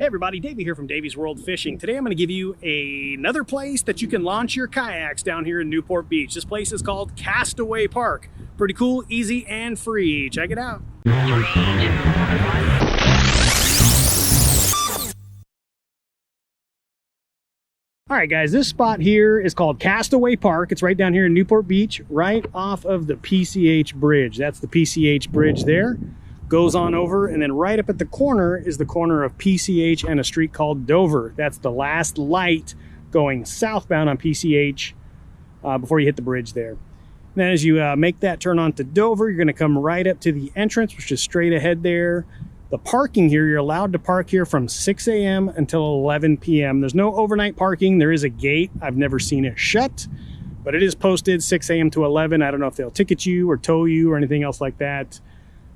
everybody, Davey here from Davey's World Fishing. Today I'm going to give you another place that you can launch your kayaks down here in Newport Beach. This place is called Castaway Park. Pretty cool, easy, and free. Check it out. Alright guys, this spot here is called Castaway Park. It's right down here in Newport Beach, right off of the PCH bridge. That's the PCH bridge there. Goes on over, and then right up at the corner is the corner of PCH and a street called Dover. That's the last light going southbound on PCH before you hit the bridge there. And then as you make that turn onto Dover, you're going to come right up to the entrance, which is straight ahead there. The parking here, you're allowed to park here from 6 a.m. until 11 p.m. There's no overnight parking. There is a gate. I've never seen it shut, but it is posted 6 a.m. to 11. I don't know if they'll ticket you or tow you or anything else like that,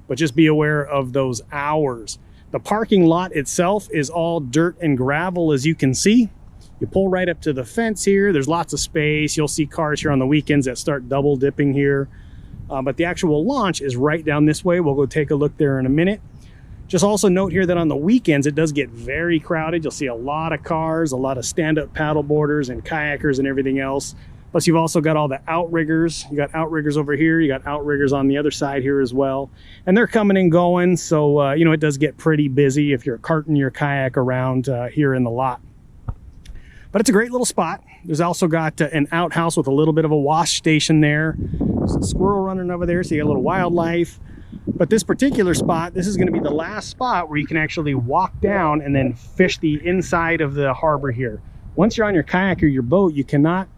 but just be aware of those hours. The parking lot itself is all dirt and gravel, as you can see. You pull right up to the fence here. There's lots of space. You'll see cars here on the weekends that start double dipping here. But the actual launch is right down this way. We'll go take a look there in a minute. Just also note here that on the weekends, it does get very crowded. You'll see a lot of cars, a lot of stand-up paddle boarders and kayakers and everything else. Plus, you've also got all the outriggers. You got outriggers over here. You got outriggers on the other side here as well. And they're coming and going. So, you know, it does get pretty busy if you're carting your kayak around here in the lot. But it's a great little spot. There's also got an outhouse with a little bit of a wash station there. There's a squirrel running over there, so you got a little wildlife. But this particular spot, this is going to be the last spot where you can actually walk down and then fish the inside of the harbor here. Once you're on your kayak or your boat, you cannot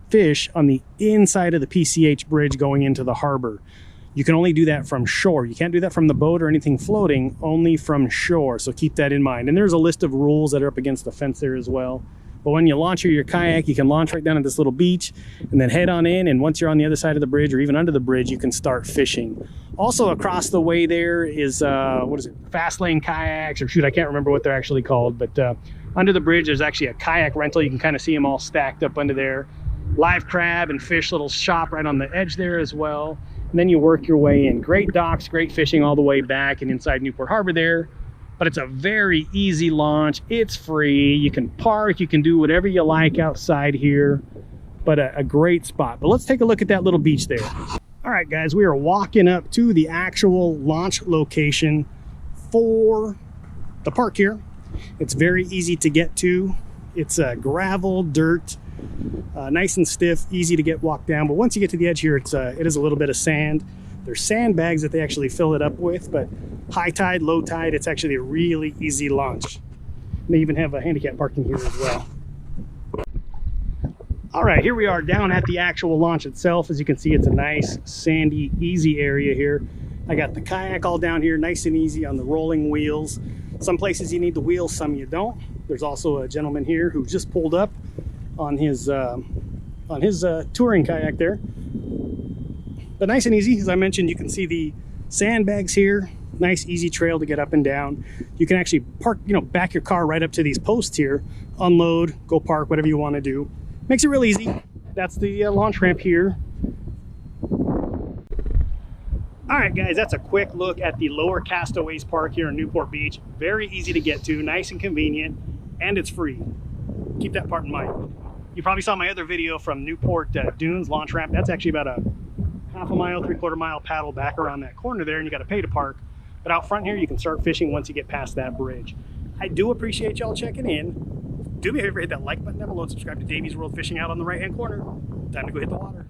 fish on the inside of the PCH bridge going into the harbor. You can only do that from shore. You can't do that from the boat or anything floating, only from shore. So keep that in mind. And there's a list of rules that are up against the fence there as well. But when you launch your kayak, you can launch right down at this little beach and then head on in. And once you're on the other side of the bridge or even under the bridge, you can start fishing. Also across the way there is, what is it? Fast lane kayaks, or shoot, I can't remember what they're actually called. But under the bridge, there's actually a kayak rental. You can kind of see them all stacked up under there. Live crab and fish little shop right on the edge there as well. And then you work your way in. Great docks, great fishing all the way back and inside Newport Harbor there. But it's a very easy launch. It's free. You can park, you can do whatever you like outside here, but a great spot. But let's take a look at that little beach there. All right, guys, we are walking up to the actual launch location for the park here. It's very easy to get to. It's gravel, dirt, nice and stiff, easy to get walked down. But once you get to the edge here, it is a little bit of sand. There's sandbags that they actually fill it up with, but high tide, low tide, it's actually a really easy launch. And they even have a handicap parking here as well. All right, here we are down at the actual launch itself. As you can see, it's a nice, sandy, easy area here. I got the kayak all down here, nice and easy on the rolling wheels. Some places you need the wheels, some you don't. There's also a gentleman here who just pulled up on his touring kayak there. But nice and easy, as I mentioned, you can see the sandbags here. Nice, easy trail to get up and down. You can actually park, back your car right up to these posts here, unload, go park, whatever you want to do. Makes it real easy. That's the launch ramp here. All right, guys, that's a quick look at the Lower Castaways Park here in Newport Beach. Very easy to get to, nice and convenient, and it's free. Keep that part in mind. You probably saw my other video from Newport Dunes launch ramp. That's actually about a half a mile, 3/4 mile paddle back around that corner there, and you got to pay to park. But out front here, you can start fishing once you get past that bridge. I do appreciate y'all checking in. Do me a favor, hit that like button down below and subscribe to Davey's World Fishing out on the right-hand corner. Time to go hit the water.